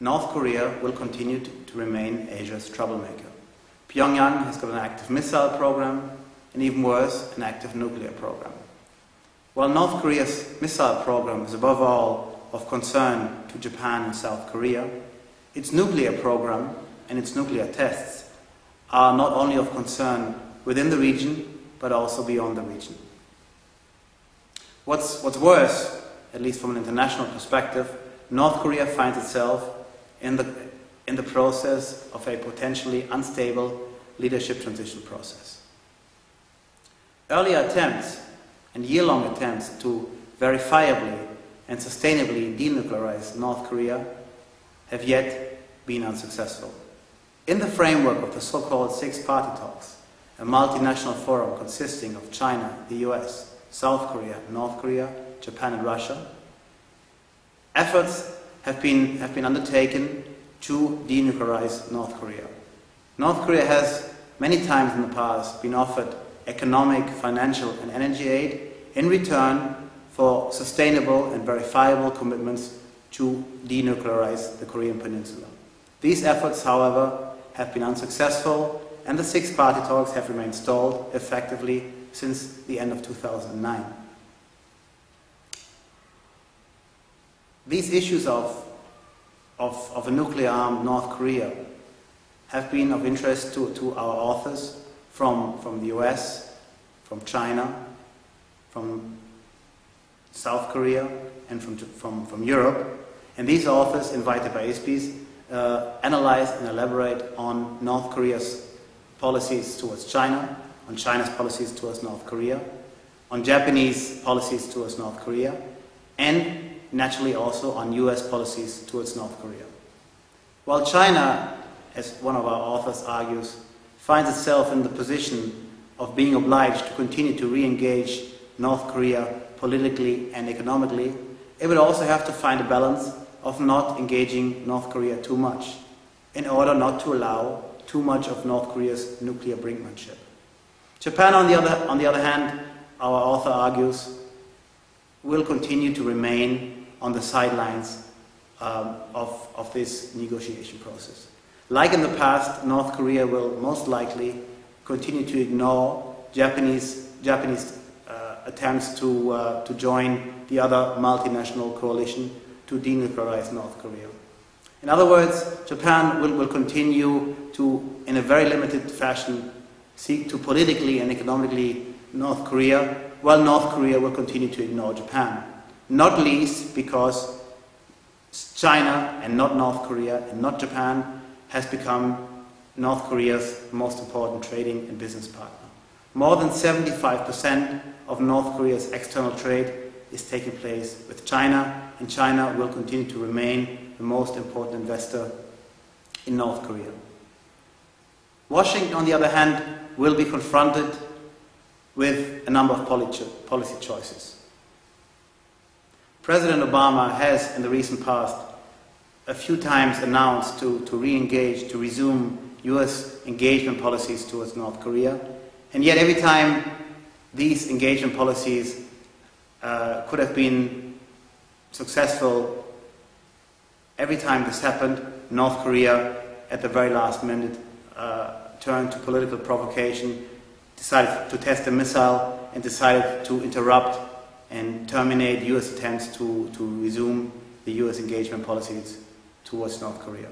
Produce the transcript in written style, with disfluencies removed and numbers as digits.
North Korea will continue to remain Asia's troublemaker. Pyongyang has got an active missile program, and even worse, an active nuclear program. While North Korea's missile program is above all of concern to Japan and South Korea, its nuclear program and its nuclear tests are not only of concern within the region, but also beyond the region. What's worse, at least from an international perspective, North Korea finds itself in the process of a potentially unstable leadership transition process. Earlier attempts and year-long attempts to verifiably and sustainably denuclearize North Korea have yet been unsuccessful. In the framework of the so-called six-party talks, a multinational forum consisting of China, the US, South Korea, North Korea, Japan and Russia, efforts have been undertaken to denuclearize North Korea. North Korea has many times in the past been offered economic, financial and energy aid in return for sustainable and verifiable commitments to denuclearize the Korean Peninsula. These efforts, however, have been unsuccessful, and the six-party talks have remained stalled effectively since the end of 2009. These issues of a nuclear-armed North Korea have been of interest to our authors from the US, from China, from South Korea, and from Europe. And these authors, invited by ISPI, analyze and elaborate on North Korea's policies towards China, on China's policies towards North Korea, on Japanese policies towards North Korea, and naturally also on US policies towards North Korea. While China, as one of our authors argues, finds itself in the position of being obliged to continue to re-engage North Korea politically and economically, it would also have to find a balance of not engaging North Korea too much, in order not to allow too much of North Korea's nuclear brinkmanship. Japan, on the other hand, our author argues, will continue to remain on the sidelines of this negotiation process. Like in the past, North Korea will most likely continue to ignore Japanese attempts to join the other multinational coalition to denuclearize North Korea. In other words, Japan will continue to, in a very limited fashion, seek to politically and economically North Korea, while North Korea will continue to ignore Japan. Not least because China, and not North Korea, and not Japan, has become North Korea's most important trading and business partner. More than 75% of North Korea's external trade is taking place with China, and China will continue to remain the most important investor in North Korea. Washington, on the other hand, will be confronted with a number of policy choices. President Obama has, in the recent past, a few times announced to re-engage, to resume US engagement policies towards North Korea, and yet every time these engagement policies could have been successful, every time this happened, North Korea, at the very last minute, turned to political provocation, decided to test a missile, and decided to interrupt and terminate US attempts to resume the US engagement policies towards North Korea.